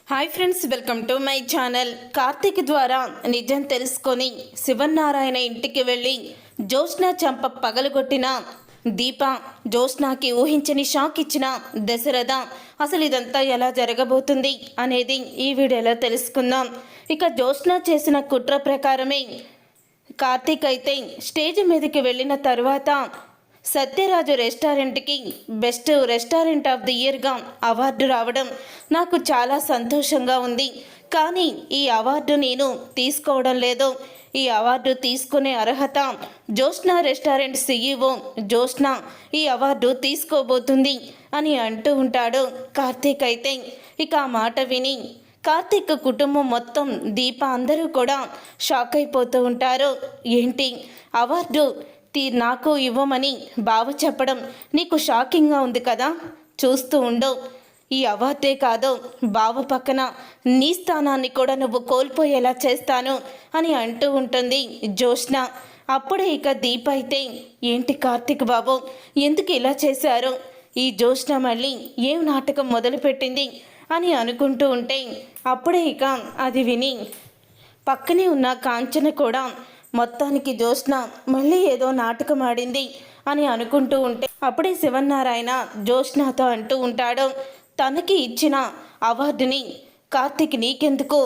Hi friends, welcome to my channel. Karthik ద్వారా నిజం తెలుసుకొని శివనారాయణ ఇంటికి వెళ్ళి జ్యోత్స్న చంప పగలగొట్టిన దీప, జ్యోత్స్నకి ఊహించని షాక్ ఇచ్చిన దశరథ, అసలు ఇదంతా ఎలా జరగబోతుంది అనేది ఈ వీడియోలో తెలుసుకుందాం. ఇక జ్యోత్స్న చేసిన కుట్ర ప్రకారమే కార్తీక్ అయితే స్టేజ్ మీదకి వెళ్ళిన తర్వాత సత్యరాజు రెస్టారెంట్కి బెస్ట్ రెస్టారెంట్ ఆఫ్ ది ఇయర్గా అవార్డు రావడం నాకు చాలా సంతోషంగా ఉంది. కానీ ఈ అవార్డు నేను తీసుకోవడం లేదు. ఈ అవార్డు తీసుకునే అర్హత జ్యోత్స్న రెస్టారెంట్ సీఈఓ జ్యోత్స్న ఈ అవార్డు తీసుకోబోతుంది అని అంటూ ఉంటాడు కార్తీక్. అయితే ఇక ఆ మాట విని కార్తీక్ కుటుంబం మొత్తం, దీప అందరూ కూడా షాక్ అయిపోతూ ఉంటారు. ఏంటి అవార్డు నాకు ఇవ్వమని బావ చెప్పడం నీకు షాకింగ్గా ఉంది కదా, చూస్తూ ఉండు. ఈ అవార్డే కాదు, బావ పక్కన నీ స్థానాన్ని కూడా నువ్వు కోల్పోయేలా చేస్తాను అని అంటూ ఉంటుంది జ్యోత్స్న. అప్పుడే ఇక దీప అయితే, ఏంటి కార్తీక్ బాబు ఎందుకు ఇలా చేశారు, ఈ జ్యోత్స్న మళ్ళీ ఏం నాటకం మొదలుపెట్టింది అని అనుకుంటూ ఉంటే, అప్పుడే ఇక అది విని పక్కనే ఉన్న కాంచన కూడా మొత్తానికి జ్యోత్స్న మళ్ళీ ఏదో నాటకం ఆడింది అని అనుకుంటూ ఉంటే, అప్పుడే శివనారాయణ జ్యోత్స్నతో అంటూ ఉంటాడు, తనకి ఇచ్చిన అవార్డుని కార్తీక్ నీకెందుకు,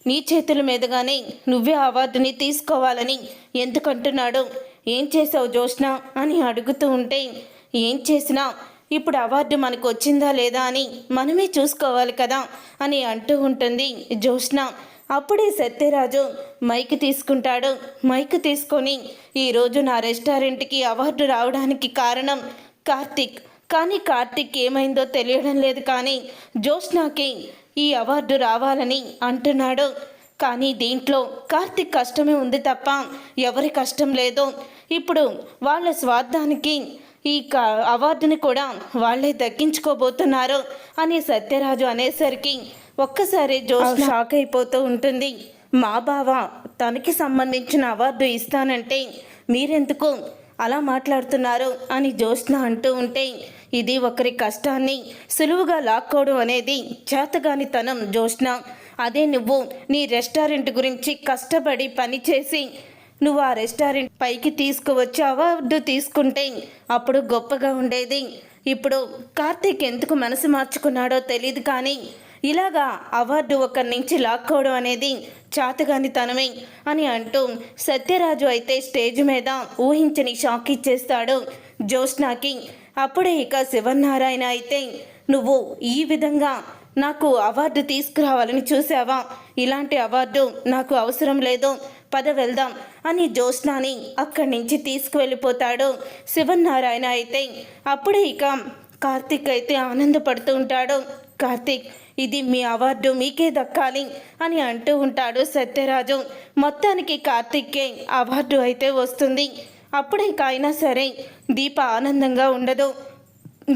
నీ చేతుల మీదుగానే నువ్వే అవార్డుని తీసుకోవాలని ఎందుకంటున్నాడు, ఏం చేసావు జ్యోత్స్న అని అడుగుతూ ఉంటే, ఏం చేసినా ఇప్పుడు అవార్డు మనకు వచ్చిందా లేదా అని మనమే చూసుకోవాలి కదా అని అంటూ ఉంటుంది జ్యోత్స్న. అప్పుడే సత్యరాజు మైక్ తీసుకుంటాడు. మైక్ తీసుకొని, ఈరోజు నా రెస్టారెంట్కి అవార్డు రావడానికి కారణం కార్తీక్. కానీ కార్తీక్ ఏమైందో తెలియడం లేదు, కానీ జ్యోత్స్నకి ఈ అవార్డు రావాలని అంటున్నాడు. కానీ దీంట్లో కార్తీక్ కష్టమే ఉంది తప్ప ఎవరి కష్టం లేదు. ఇప్పుడు వాళ్ళ స్వార్థానికి ఈ అవార్డుని కూడా వాళ్ళే దక్కించుకోబోతున్నారు అని సత్యరాజు అనేసరికి ఒక్కసారి జ్యోత్స్న షాక్ అయిపోతూ ఉంటుంది. మా బావ తనకి సంబంధించిన అవార్డు ఇస్తానంటే మీరెందుకు అలా మాట్లాడుతున్నారు అని జ్యోత్స్న అంటూ ఉంటే, ఇది ఒకరి కష్టాన్ని సులువుగా లాక్కోవడం అనేది చేతగానితనం జ్యోత్స్న. అదే నువ్వు నీ రెస్టారెంట్ గురించి కష్టపడి పనిచేసి నువ్వు ఆ రెస్టారెంట్ పైకి తీసుకువచ్చి అవార్డు తీసుకుంటే అప్పుడు గొప్పగా ఉండేది. ఇప్పుడు కార్తీక్ ఎందుకు మనసు మార్చుకున్నాడో తెలియదు, కానీ ఇలాగా అవార్డు ఒకరి నుంచి లాక్కోవడం అనేది చాతగానితనమే అని అంటూ సత్యరాజు అయితే స్టేజ్ మీద ఊహించని షాక్ ఇచ్చేస్తాడు జ్యోత్స్నకి. అప్పుడే ఇక శివనారాయణ అయితే, నువ్వు ఈ విధంగా నాకు అవార్డు తీసుకురావాలని చూసావా, ఇలాంటి అవార్డు నాకు అవసరం లేదు, పద వెళ్దాం అని జ్యోత్స్నని అక్కడి నుంచి తీసుకువెళ్ళిపోతాడు శివనారాయణ. అయితే అప్పుడే ఇక కార్తీక్ అయితే ఆనందపడుతూ ఉంటాడు. కార్తీక్, ఇది మీ అవార్డు మీకే దక్కాలి అని అంటూ ఉంటాడు సత్యరాజు. మొత్తానికి కార్తీక్కే అవార్డు అయితే వస్తుంది. అప్పుడే ఇక అయినా సరే దీప ఆనందంగా ఉండదు.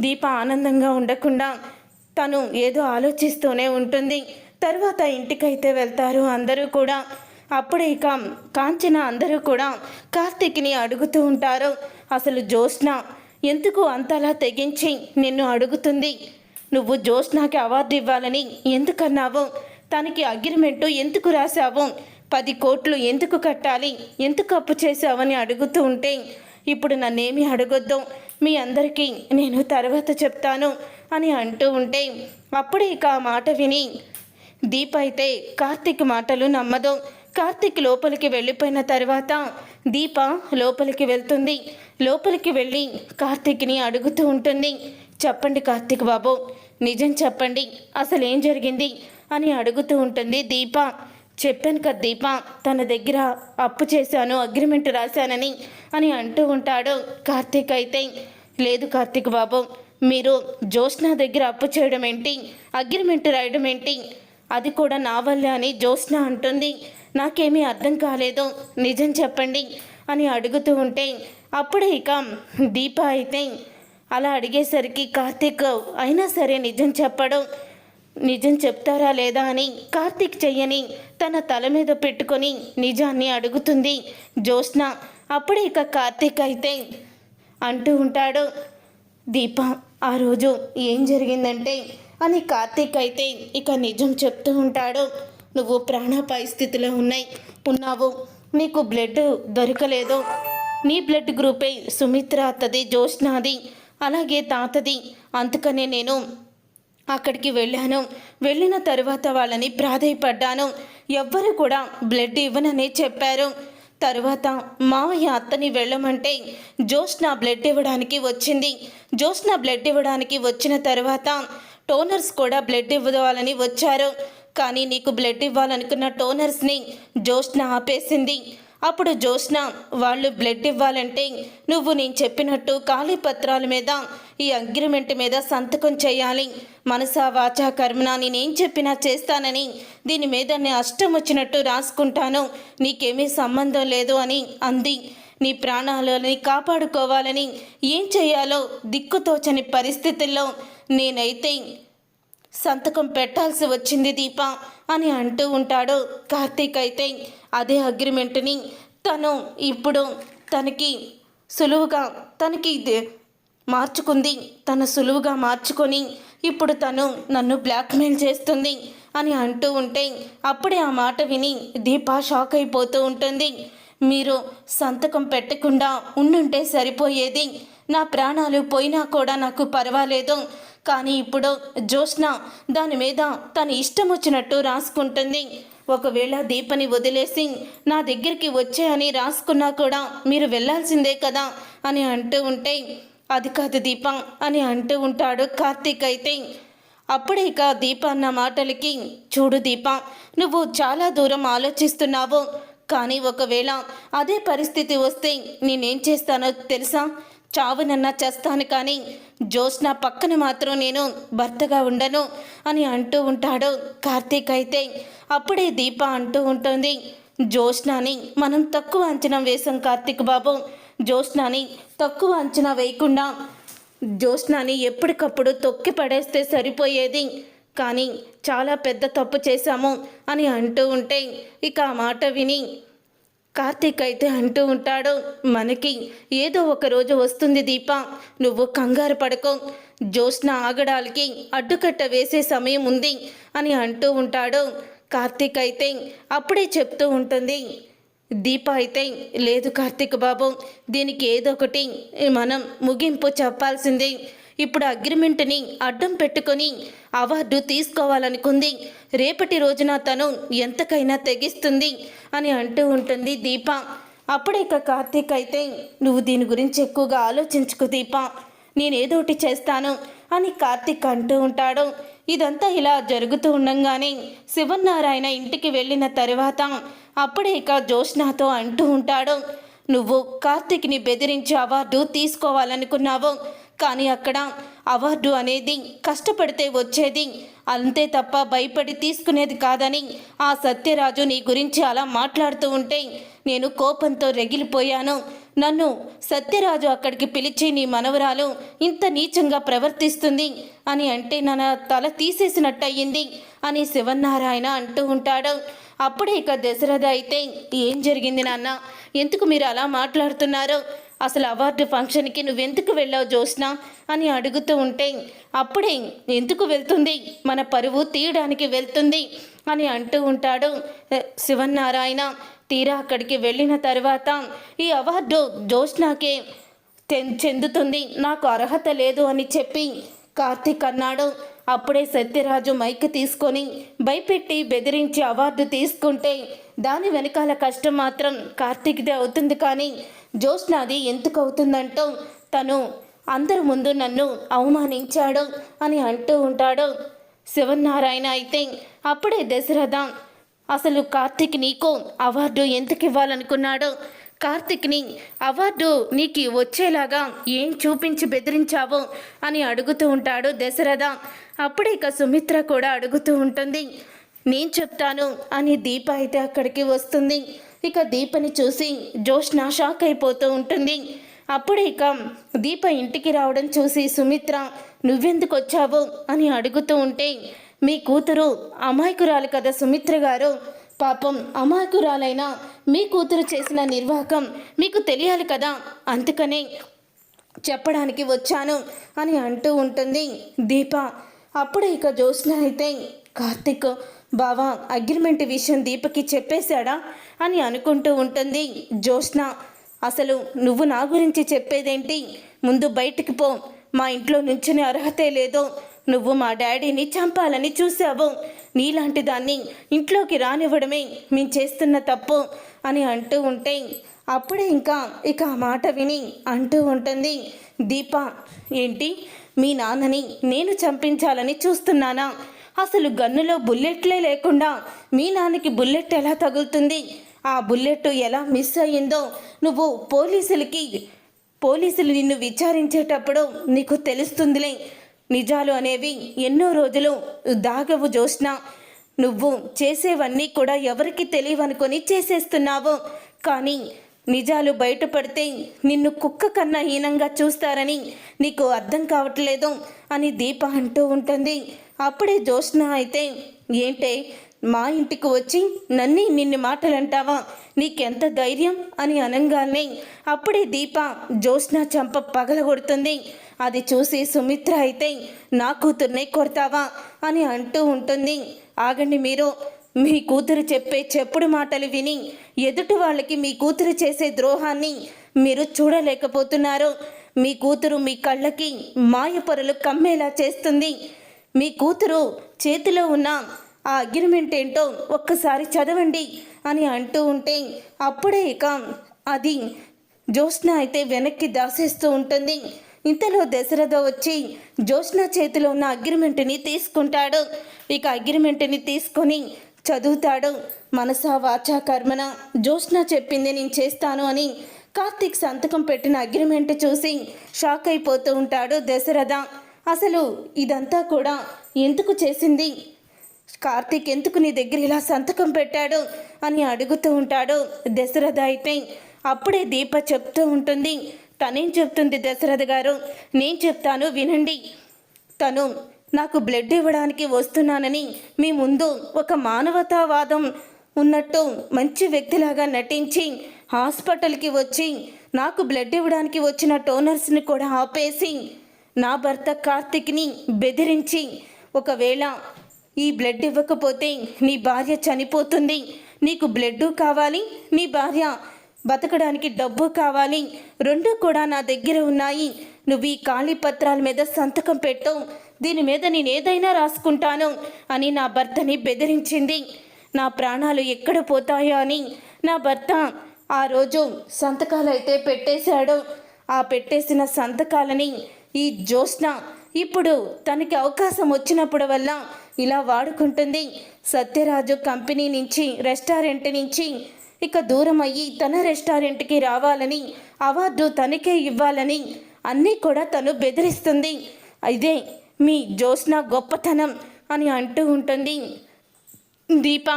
దీప ఆనందంగా ఉండకుండా తను ఏదో ఆలోచిస్తూనే ఉంటుంది. తర్వాత ఇంటికైతే వెళ్తారు అందరూ కూడా. అప్పుడే ఇక కాంచన అందరూ కూడా కార్తీక్ని అడుగుతూ ఉంటారు, అసలు జ్యోత్స్న ఎందుకు అంతలా తెగించి నిన్ను అడుగుతుంది, నువ్వు జ్యోత్స్నకి అవార్డు ఇవ్వాలని ఎందుకన్నావు, తనకి అగ్రిమెంటు ఎందుకు రాశావు, 10 కోట్లు ఎందుకు కట్టాలి, ఎందుకు అప్పు చేశావని అడుగుతూ ఉంటే, ఇప్పుడు నన్నేమీ అడగొద్దు, మీ అందరికీ నేను తర్వాత చెప్తాను అని అంటూ ఉంటే, అప్పుడే ఇక ఆ మాట విని దీప అయితే కార్తీక్ మాటలు నమ్మదు. కార్తీక్ లోపలికి వెళ్ళిపోయిన తర్వాత దీప లోపలికి వెళ్తుంది. లోపలికి వెళ్ళి కార్తీక్ని అడుగుతూ ఉంటుంది, చెప్పండి కార్తీక్ బాబు, నిజం చెప్పండి, అసలు ఏం జరిగింది అని అడుగుతూ ఉంటుంది దీప. చెప్పాను కదా దీప, తన దగ్గర అప్పు చేశాను, అగ్రిమెంట్ రాశానని అని అంటూ ఉంటాడు కార్తీక్. అయితే లేదు కార్తీక్ బాబు, మీరు జ్యోత్స్న దగ్గర అప్పు చేయడం ఏంటి, అగ్రిమెంట్ రాయడం ఏంటి, అది కూడా నా వల్లే అని జ్యోత్స్న అంటుంది, నాకేమీ అర్థం కాలేదు, నిజం చెప్పండి అని అడుగుతూ ఉంటే, అప్పుడే ఇక దీప అయితే అలా అడిగేసరికి కార్తీక్ అయినా సరే నిజం చెప్పడం, నిజం చెప్తారా లేదా అని కార్తీక్ చెయ్యని తన తల మీద పెట్టుకొని నిజాన్ని అడుగుతుంది జ్యోత్స్న. అప్పుడే ఇక కార్తీక్ అయితే అంటూ ఉంటాడు, దీప ఆ రోజు ఏం జరిగిందంటే అని కార్తీక్ అయితే ఇక నిజం చెప్తూ ఉంటాడు. నువ్వు ప్రాణాపాయ స్థితిలో ఉన్నావు, నీకు బ్లడ్ దొరకలేదు. నీ బ్లడ్ గ్రూపే సుమిత్ర అత్తది, జ్యోత్స్నాది, అలాగే తాతది. అందుకనే నేను అక్కడికి వెళ్ళిన తరువాత వాళ్ళని ప్రాధేయపడ్డాను. ఎవ్వరు కూడా బ్లడ్ ఇవ్వననే చెప్పారు. తరువాత మావయ్య అత్తని వెళ్ళమంటే జ్యోత్స్న బ్లడ్ ఇవ్వడానికి వచ్చింది. జ్యోత్స్న బ్లడ్ ఇవ్వడానికి వచ్చిన తర్వాత టోనర్స్ కూడా బ్లడ్ ఇవ్వాలని వచ్చారు. కానీ నీకు బ్లడ్ ఇవ్వాలనుకున్న టోనర్స్ని జ్యోత్స్న ఆపేసింది. అప్పుడు జ్యోత్స్న వాళ్ళు బ్లడ్ ఇవ్వాలంటే నువ్వు నేను చెప్పినట్టు ఖాళీ పత్రాల మీద ఈ అగ్రిమెంట్ మీద సంతకం చేయాలి. మనసా వాచా కర్మనా నేనేం చెప్పినా చేస్తానని దీని మీద నేను అష్టం వచ్చినట్టు రాసుకుంటాను, నీకేమీ సంబంధం లేదు అని అంది. నీ ప్రాణాలని కాపాడుకోవాలని ఏం చేయాలో దిక్కుతోచని పరిస్థితుల్లో నేనైతే సంతకం పెట్టాల్సి వచ్చింది దీప అని అంటూ ఉంటాడు. కార్తీక్ అయితే అదే అగ్రిమెంట్ని తను ఇప్పుడు తనకి సులువుగా మార్చుకొని ఇప్పుడు తను నన్ను బ్లాక్మెయిల్ చేస్తుంది అని అంటూ ఉంటే అప్పుడే ఆ మాట విని దీప షాక్ అయిపోతూ ఉంటుంది. మీరు సంతకం పెట్టకుండా ఉండుంటే సరిపోయేది, నా ప్రాణాలు పోయినా కూడా నాకు పర్వాలేదు. కానీ ఇప్పుడు జ్యోత్స్న దాని మీద తన ఇష్టం వచ్చినట్టు రాసుకుంటుంది. ఒకవేళ దీపని వదిలేసి నా దగ్గరికి వచ్చాయని రాసుకున్నా కూడా మీరు వెళ్ళాల్సిందే కదా అని అంటూ ఉంటే అది కాదు దీప అని అంటూ ఉంటాడు కార్తీక్ అయితే. అప్పుడే ఇక దీప అన్న మాటలకి, చూడు దీప, నువ్వు చాలా దూరం ఆలోచిస్తున్నావు. కానీ ఒకవేళ అదే పరిస్థితి వస్తే నేనేం చేస్తానో తెలుసా? చావునన్నా చేస్తాను, కానీ జ్యోత్స్న పక్కన మాత్రం నేను భర్తగా ఉండను అని అంటూ ఉంటాడు కార్తీక్ అయితే. అప్పుడే దీప అంటూ ఉంటుంది, జ్యోత్స్నాని మనం తక్కువ అంచనా వేసాం కార్తీక్ బాబు. జ్యోత్స్నాని తక్కువ అంచనా వేయకుండా జ్యోత్స్నాని ఎప్పటికప్పుడు తొక్కి పడేస్తే సరిపోయేది, కానీ చాలా పెద్ద తప్పు చేశాము అని అంటూ ఉంటే ఇక ఆ మాట విని కార్తీక్ అయితే అంటూ ఉంటాడు, మనకి ఏదో ఒక రోజు వస్తుంది దీప, నువ్వు కంగారు పడకో, జ్యోత్స్న ఆగడానికి అడ్డుకట్ట వేసే సమయం ఉంది అని అంటూ ఉంటాడు కార్తీక్ అయితే. అప్పుడే చెప్తూ ఉంటుంది దీప అయితే, లేదు కార్తీక్ బాబు, దీనికి ఏదో ఒకటి మనం ముగింపు చెప్పాల్సిందే. ఇప్పుడు అగ్రిమెంట్ని అడ్డం పెట్టుకొని అవార్డు తీసుకోవాలనుకుంది, రేపటి రోజున తను ఎంతకైనా తెగిస్తుంది అని అంటూ ఉంటుంది దీప. అప్పుడే ఇక కార్తీక్ అయితే, నువ్వు దీని గురించి ఎక్కువగా ఆలోచించుకు దీప, నేనేదోటి చేస్తాను అని కార్తీక్ అంటూ ఉంటాడు. ఇదంతా ఇలా జరుగుతూ ఉండంగానే శివన్నారాయణ ఇంటికి వెళ్ళిన తరువాత అప్పుడే ఇక జ్యోత్స్నతో అంటూ ఉంటాడు, నువ్వు కార్తీక్ని బెదిరించి అవార్డు తీసుకోవాలనుకున్నావు, కానీ అక్కడ అవార్డు అనేది కష్టపడితే వచ్చేది, అంతే తప్ప భయపడి తీసుకునేది కాదని ఆ సత్యరాజు నీ గురించి అలా మాట్లాడుతూ ఉంటే నేను కోపంతో రగిలిపోయాను. నన్ను సత్యరాజు అక్కడికి పిలిచి నీ మనవరాలు ఇంత నీచంగా ప్రవర్తిస్తుంది అని అంటే నా తల తీసేసినట్టయింది అని శివన్నారాయణ అంటూ ఉంటాడు. అప్పుడే ఇక దశరథ అయితే, ఏం జరిగింది నాన్న, ఎందుకు మీరు అలా మాట్లాడుతున్నారు? అసలు అవార్డు ఫంక్షన్కి నువ్వెందుకు వెళ్ళావు జ్యోత్స్న అని అడుగుతూ ఉంటే అప్పుడే ఎందుకు వెళ్తుంది, మన పరువు తీయడానికి వెళ్తుంది అని అంటూ ఉంటాడు శివన్నారాయణ. తీరా అక్కడికి వెళ్ళిన తర్వాత ఈ అవార్డు జ్యోత్స్నకే చెందుతుంది, నాకు అర్హత లేదు అని చెప్పి కార్తీక్ అన్నాడు. అప్పుడే సత్యరాజు మైక్ తీసుకొని భయపెట్టి బెదిరించి అవార్డు తీసుకుంటే దాని వెనకాల కష్టం మాత్రం కార్తీక్దే అవుతుంది, కానీ జ్యోత్స్నది ఎందుకు అవుతుందంటూ తను అందరి ముందు నన్ను అవమానించాడు అని అంటూ ఉంటాడు శివన్నారాయణ అయితే. అప్పుడే దశరథ, అసలు కార్తీక్ నీకు అవార్డు ఎందుకు ఇవ్వాలనుకున్నాడు? కార్తీక్ని అవార్డు నీకు వచ్చేలాగా ఏం చూపించి బెదిరించావు అని అడుగుతూ ఉంటాడు దశరథ. అప్పుడే ఇక సుమిత్ర కూడా అడుగుతూ ఉంటుంది, నేను చెప్తాను అని దీప అయితే అక్కడికి వస్తుంది. ఇక దీపని చూసి జ్యోత్స్న షాక్ అయిపోతూ ఉంటుంది. అప్పుడే ఇక దీప ఇంటికి రావడం చూసి సుమిత్ర, నువ్వెందుకు వచ్చావు అని అడుగుతూ ఉంటే, మీ కూతురు అమాయకురాలు కదా సుమిత్ర గారు, పాపం అమాయకురాలైన మీ కూతురు చేసిన నిర్వాహకం మీకు తెలియాలి కదా, అందుకనే చెప్పడానికి వచ్చాను అని అంటూ ఉంటుంది దీప. అప్పుడే ఇక జ్యోత్స్న అయితే కార్తీక్ బావా అగ్రిమెంట్ విషయం దీపకి చెప్పేశాడా అని అనుకుంటూ ఉంటుంది. జ్యోత్స్న అసలు నువ్వు నా గురించి చెప్పేదేంటి? ముందు బయటికి పో, మా ఇంట్లో నుంచునే అర్హతే లేదు. నువ్వు మా డాడీని చంపాలని చూసావు. నీలాంటి దాన్ని ఇంట్లోకి రానివ్వడమే మేము చేస్తున్న తప్పు అని అంటూ ఉంటే అప్పుడే ఇక ఆ మాట విని అంటూ ఉంటుంది దీప, ఏంటి మీ నాన్నని నేను చంపించాలని చూస్తున్నానా? అసలు గన్నులో బుల్లెట్లే లేకుండా మీ నాన్నకి బుల్లెట్ ఎలా తగులుతుంది? ఆ బుల్లెట్ ఎలా మిస్ అయ్యిందో నువ్వు పోలీసులు నిన్ను విచారించేటప్పుడు నీకు తెలుస్తుందిలే. నిజాలు అనేవి ఎన్నో రోజులు దాగవు జ్యోత్స్న. నువ్వు చేసేవన్నీ కూడా ఎవరికి తెలియవనుకొని చేసేస్తున్నావు. కానీ నిజాలు బయటపడితే నిన్ను కుక్క కన్నా హీనంగా చూస్తారని నీకు అర్థం కావట్లేదు అని దీప అంటూ ఉంటుంది. అప్పుడే జ్యోత్స్న అయితే, ఏంటే మా ఇంటికి వచ్చి నిన్ను మాటలంటావా? నీకెంత ధైర్యం అని అనగానే అప్పుడే దీప జ్యోత్స్న చంప పగలగొడుతుంది. అది చూసి సుమిత్ర అయితే, నా కూతుర్నే కొడతావా అని అంటూ ఉంటుంది. ఆగండి మీరు, మీ కూతురు చెప్పే చెప్పుడు మాటలు విని ఎదుటి వాళ్ళకి మీ కూతురు చేసే ద్రోహాన్ని మీరు చూడలేకపోతున్నారు. మీ కూతురు మీ కళ్ళకి మాయపొరలు కమ్మేలా చేస్తుంది. మీ కూతురు చేతిలో ఉన్న ఆ అగ్రిమెంట్ ఏంటో ఒక్కసారి చదవండి అని అంటూ ఉంటే అప్పుడే అది జ్యోత్స్న అయితే వెనక్కి దాసేస్తూ ఉంటుంది. ఇంతలో దశరథ వచ్చి జ్యోత్స్న చేతిలో ఉన్న అగ్రిమెంట్ని తీసుకుంటాడు. అగ్రిమెంట్ని తీసుకొని చదువుతాడు. మనసా వాచా కర్మన జ్యోత్స్న చెప్పింది నేను చేస్తాను అని కార్తీక్ సంతకం పెట్టిన అగ్రిమెంట్ చూసి షాక్ అయిపోతూ ఉంటాడు దశరథ. అసలు ఇదంతా కూడా ఎందుకు చేసింది? కార్తీక్ ఎందుకు నీ దగ్గర ఇలా సంతకం పెట్టాడు అని అడుగుతూ ఉంటాడు దశరథ. అయితే అప్పుడే దీప చెప్తూ ఉంటుంది. తనేం చెప్తుంది దశరథ గారు? నేను చెప్తాను వినండి. తను నాకు బ్లడ్ ఇవ్వడానికి వస్తున్నానని మీ ముందు ఒక మానవతావాదం ఉన్నట్టు మంచి వ్యక్తిలాగా నటించి హాస్పిటల్కి వచ్చి నాకు బ్లడ్ ఇవ్వడానికి వచ్చిన డోనర్స్ని కూడా ఆపేసి నా భర్త కార్తీక్ని బెదిరించి, ఒకవేళ ఈ బ్లడ్ ఇవ్వకపోతే నీ భార్య చనిపోతుంది, నీకు బ్లడ్ కావాలి, నీ భార్య బతకడానికి డబ్బు కావాలి, రెండు కూడా నా దగ్గర ఉన్నాయి, నువ్వు ఈ ఖాళీ పత్రాల మీద సంతకం పెట్టు, దీని మీద నేను ఏదైనా రాసుకుంటాను అని నా భర్తని బెదిరించింది. నా ప్రాణాలు ఎక్కడ పోతాయో అని నా భర్త ఆ రోజు సంతకాలు అయితే పెట్టేశాడు. ఆ పెట్టేసిన సంతకాలని ఈ జ్యోత్స్న ఇప్పుడు తనకి అవకాశం వచ్చినప్పుడు వల్ల ఇలా వాడుకుంటుంది. సత్యరాజు కంపెనీ నుంచి, రెస్టారెంట్ నుంచి దూరం అయ్యి తన రెస్టారెంట్కి రావాలని, అవార్డు తనకే ఇవ్వాలని అన్నీ కూడా తను బెదిరిస్తుంది. ఇదే మీ జ్యోత్స్న గొప్పతనం అని అంటూ ఉంటుంది దీప.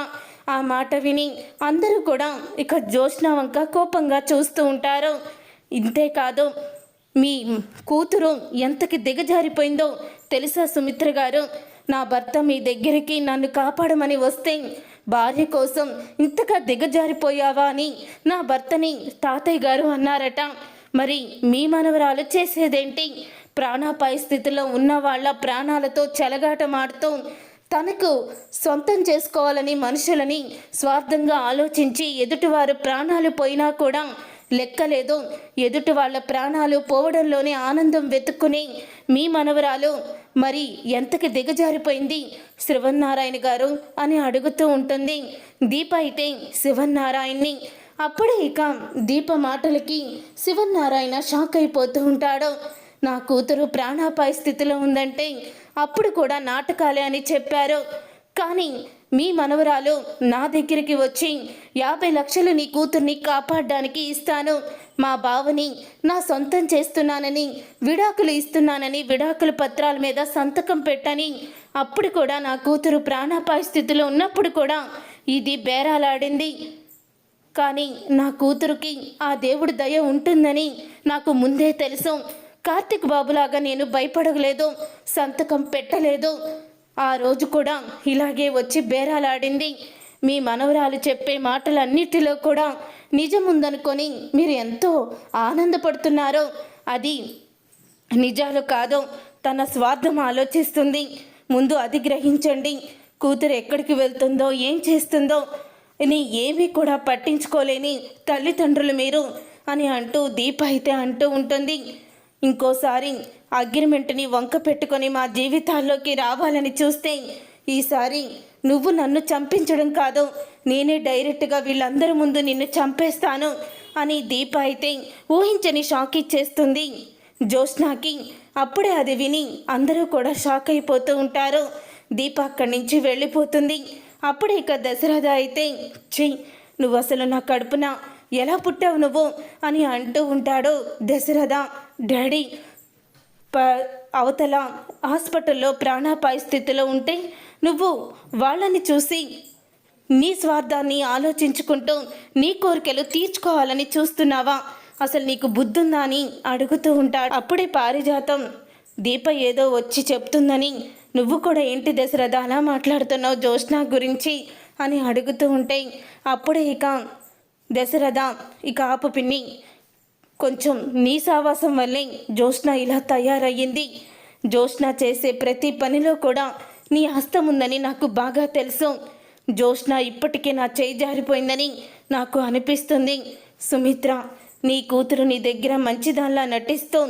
ఆ మాట విని అందరూ కూడా జ్యోత్స్న వంక కోపంగా చూస్తూ ఉంటారు. ఇంతేకాదు, మీ కూతురు ఎంతకి దిగజారిపోయిందో తెలుసా సుమిత్ర గారు? నా భర్త మీ దగ్గరికి నన్ను కాపాడమని వస్తే భార్య కోసం ఇంతగా దిగజారిపోయావా అని నా భర్తని తాతయ్య గారు అన్నారట. మరి మీ మనవరాలు చేసేదేంటి? ప్రాణాపాయ స్థితిలో ఉన్న వాళ్ళ ప్రాణాలతో చెలగాటమాడుతూ తనకు సొంతం చేసుకోవాలని మనుషులని స్వార్థంగా ఆలోచించి ఎదుటివారు ప్రాణాలు పోయినా కూడా లెక్కలేదు. ఎదుటి వాళ్ళ ప్రాణాలు పోవడంలోనే ఆనందం వెతుక్కుని మీ మనవరాలు మరి ఎంతకి దిగజారిపోయింది శ్రీవన్నారాయణ గారు అని అడుగుతూ ఉంటుంది దీప. అయితే శివన్నారాయణ్ని అప్పుడే దీప మాటలకి శివన్నారాయణ షాక్ అయిపోతూ ఉంటాడు. నా కూతురు ప్రాణాపాయ స్థితిలో ఉందంటే అప్పుడు కూడా నాటకాలే అని చెప్పారు. కానీ మీ మనవరాలు నా దగ్గరికి వచ్చి 50 లక్షలు నీ కూతుర్ని కాపాడడానికి ఇస్తాను, మా బావని నా సొంతం చేస్తున్నానని, విడాకులు ఇస్తున్నానని విడాకుల పత్రాల మీద సంతకం పెట్టని, అప్పుడు కూడా నా కూతురు ప్రాణాపాయ స్థితిలో ఉన్నప్పుడు కూడా ఇది బేరాలాడింది. కానీ నా కూతురుకి ఆ దేవుడి దయ ఉంటుందని నాకు ముందే తెలుసు. కార్తిక్ బాబులాగా నేను భయపడలేదు, సంతకం పెట్టలేదు. ఆ రోజు కూడా ఇలాగే వచ్చి బేరాలాడింది. మీ మనవరాలు చెప్పే మాటలన్నిటిలో కూడా నిజం ఉందనుకొని మీరు ఎంతో ఆనందపడుతున్నారో అది నిజాలు కాదు, తన స్వార్థం ఆలోచిస్తుంది. ముందు అది గ్రహించండి. కూతురు ఎక్కడికి వెళ్తుందో ఏం చేస్తుందో నీ ఏమీ కూడా పట్టించుకోలేని తల్లిదండ్రులు మీరు అని అంటూ దీప అయితే అంటూ ఉంటుంది. ఇంకోసారి అగ్రిమెంట్ని వంక పెట్టుకొని మా జీవితాల్లోకి రావాలని చూస్తే ఈసారి నువ్వు నన్ను చంపించడం కాదు, నేనే డైరెక్ట్గా వీళ్ళందరి ముందు నిన్ను చంపేస్తాను అని దీప అయితే ఊహించని షాక్ ఇచ్చేస్తుంది జ్యోత్స్నాకి. అప్పుడే అది విని అందరూ కూడా షాక్ అయిపోతూ ఉంటారు. దీప అక్కడి నుంచి వెళ్ళిపోతుంది. అప్పుడే ఇక దశరథ అయితే నువ్వు అసలు నా కడుపున ఎలా పుట్టావు నువ్వు అని అంటూ ఉంటాడు. దశరథ డాడీ అవతల హాస్పిటల్లో ప్రాణాపాయ స్థితిలో ఉంటే నువ్వు వాళ్ళని చూసి నీ స్వార్థాన్ని ఆలోచించుకుంటూ నీ కోరికలు తీర్చుకోవాలని చూస్తున్నావా? అసలు నీకు బుద్ధుందా అని అడుగుతూ ఉంటాడు. అప్పుడే పారిజాతం దీప ఏదో వచ్చి చెప్తుందని నువ్వు కూడా ఏంటి దశరథ అలా మాట్లాడుతున్నావు జ్యోత్స్న గురించి అని అడుగుతూ ఉంటే అప్పుడే ఇక దశరథ ఆపు పిన్ని, కొంచెం నీ సావాసం వల్లే జ్యోత్స్న ఇలా తయారయ్యింది. జ్యోత్స్న చేసే ప్రతి పనిలో కూడా నీ హస్తం ఉందని నాకు బాగా తెలుసు. జ్యోత్స్న ఇప్పటికే నా చేయి జారిపోయిందని నాకు అనిపిస్తుంది. సుమిత్ర, నీ కూతురు నీ దగ్గర మంచిదానిలా నటిస్తూ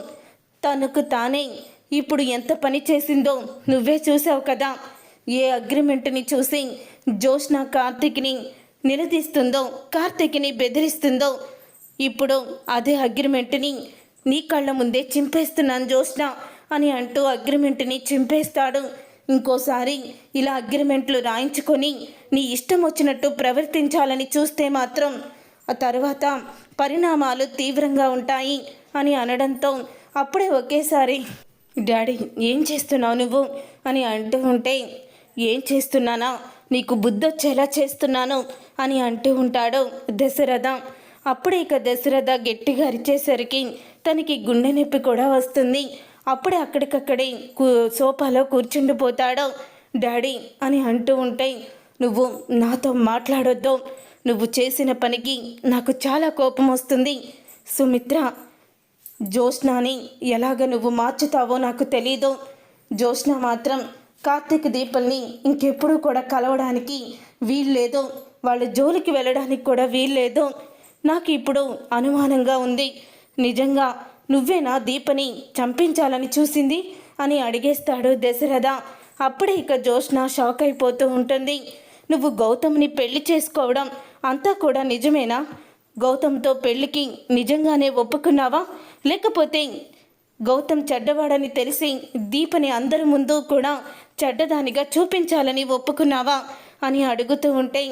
తనకు తానే ఇప్పుడు ఎంత పని చేసిందో నువ్వే చూసావు కదా. ఏ అగ్రిమెంట్ని చూసి జ్యోత్స్న కార్తీక్ని నిలదీస్తుందో, కార్తీక్ని బెదిరిస్తుందో, ఇప్పుడు అదే అగ్రిమెంట్ని నీ కళ్ళ ముందే చింపేస్తున్నాను జ్యోత్స్న అని అంటూ అగ్రిమెంట్ని చింపేస్తాడు. ఇంకోసారి ఇలా అగ్రిమెంట్లు రాయించుకొని నీ ఇష్టం వచ్చినట్టు ప్రవర్తించాలని చూస్తే మాత్రం ఆ తర్వాత పరిణామాలు తీవ్రంగా ఉంటాయి అని అనడంతో అప్పుడే ఒకేసారి డాడీ ఏం చేస్తున్నావు నువ్వు అని అంటూ ఉంటే ఏం చేస్తున్నానా, నీకు బుద్ధొచ్చేలా చేస్తున్నాను అని అంటూ ఉంటాడు దశరథ. అప్పుడే ఇక దశరథ గట్టిగా అరిచేసరికి తనకి గుండె నొప్పి కూడా వస్తుంది. అప్పుడే అక్కడికక్కడే సోఫాలో కూర్చుండిపోతాడు. డాడీ అని అంటూ ఉంటే నువ్వు నాతో మాట్లాడొద్దు, నువ్వు చేసిన పనికి నాకు చాలా కోపం వస్తుంది. సుమిత్ర, జ్యోత్స్నాని ఎలాగ నువ్వు మార్చుతావో నాకు తెలీదు. జ్యోత్స్న మాత్రం కార్తీక్ దీపల్ని ఇంకెప్పుడు కూడా కలవడానికి వీల్లేదు, వాళ్ళ జోలికి వెళ్ళడానికి కూడా వీల్లేదు. నాకు ఇప్పుడు అనుమానంగా ఉంది, నిజంగా నువ్వేనా దీపని చంపించాలని చూసింది అని అడిగేస్తాడు దశరథ. అప్పుడే ఇక జ్యోత్స్న షాక్ అయిపోతూ ఉంటుంది. నువ్వు గౌతమ్ని పెళ్లి చేసుకోవడం అంతా కూడా నిజమేనా? గౌతమ్తో పెళ్లికి నిజంగానే ఒప్పుకున్నావా, లేకపోతే గౌతమ్ చెడ్డవాడని తెలిసి దీపని అందరి ముందు కూడా చెడ్డదానిగా చూపించాలని ఒప్పుకున్నావా అని అడుగుతూ ఉంటే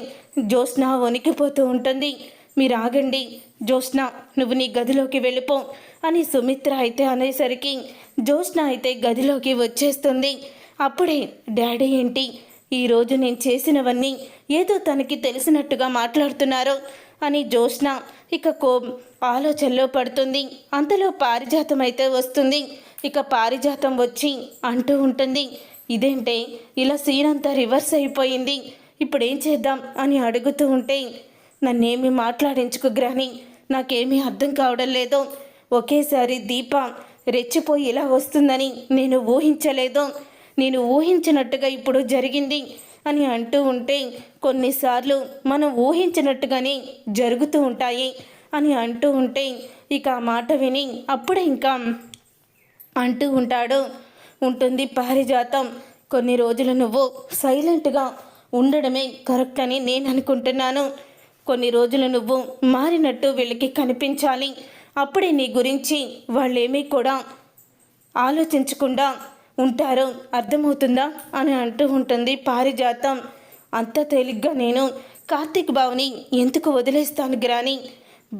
జ్యోత్స్న వణికిపోతూ ఉంటుంది. మీరు ఆగండి జ్యోత్స్న, నువ్వు నీ గదిలోకి వెళ్ళిపో అని సుమిత్ర అయితే అనేసరికి జ్యోత్స్న అయితే గదిలోకి వచ్చేస్తుంది. అప్పుడే డాడీ ఏంటి ఈరోజు నేను చేసినవన్నీ ఏదో తనకి తెలిసినట్టుగా మాట్లాడుతున్నారు అని జ్యోత్స్న ఇక ఆలోచనలో పడుతుంది. అంతలో పారిజాతం అయితే వస్తుంది. ఇక పారిజాతం వచ్చి అంటూ ఉంటుంది, ఇదేంటే ఇలా సీన్ అంతా రివర్స్ అయిపోయింది, ఇప్పుడేం చేద్దాం అని అడుగుతూ ఉంటే నన్నేమీ మాట్లాడించుకు గ్రాని, నాకేమీ అర్థం కావడం లేదు. ఒకేసారి దీప రెచ్చిపోయి ఇలా వస్తుందని నేను ఊహించలేదు, నేను ఊహించినట్టుగా ఇప్పుడు జరిగింది అని అంటూ ఉంటే కొన్నిసార్లు మనం ఊహించినట్టుగానే జరుగుతూ ఉంటాయి అని అంటూ ఉంటే ఇక ఆ మాట విని అప్పుడే ఇంకా అంటూ ఉంటుంది పారిజాతం, కొన్ని రోజులు నువ్వు సైలెంట్గా ఉండడమే కరెక్ట్ అని నేను అనుకుంటున్నాను. కొన్ని రోజులు నువ్వు మారినట్టు వీళ్ళకి కనిపించాలి, అప్పుడే నీ గురించి వాళ్ళేమీ కూడా ఆలోచించకుండా ఉంటారు, అర్థమవుతుందా అని అంటూ ఉంటుంది పారిజాతం. అంత తేలిగ్గా నేను కార్తీక్ బావని ఎందుకు వదిలేస్తాను గ్రాని,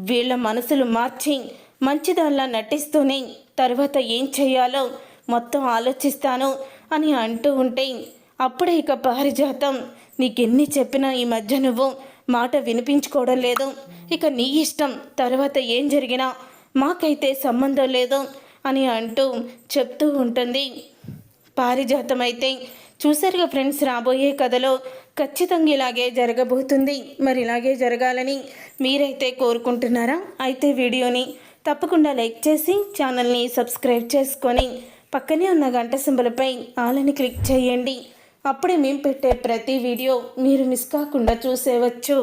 వీళ్ళ మనసులు మార్చి మంచిదానిలా నటిస్తూనే తర్వాత ఏం చేయాలో మొత్తం ఆలోచిస్తాను అని అంటూ ఉంటే అప్పుడే ఇక పారిజాతం, నీకెన్ని చెప్పినా ఈ మధ్య నువ్వు మాట వినిపించుకోవడం లేదు, ఇక నీ ఇష్టం, తర్వాత ఏం జరిగినా మాకైతే సంబంధం లేదు అని అంటూ చెప్తూ ఉంటుంది. పారిజాతం అయితే చూసారుగా ఫ్రెండ్స్, రాబోయే కథలో ఖచ్చితంగా ఇలాగే జరగబోతుంది. మరి ఇలాగే జరగాలని మీరైతే కోరుకుంటున్నారా? అయితే వీడియోని తప్పకుండా లైక్ చేసి ఛానల్ని సబ్స్క్రైబ్ చేసుకొని పక్కనే ఉన్న గంట సింబలపై ఆలని క్లిక్ చేయండి. అప్పుడే మేము పెట్టే ప్రతి వీడియో మీరు మిస్ కాకుండా చూసేవచ్చు.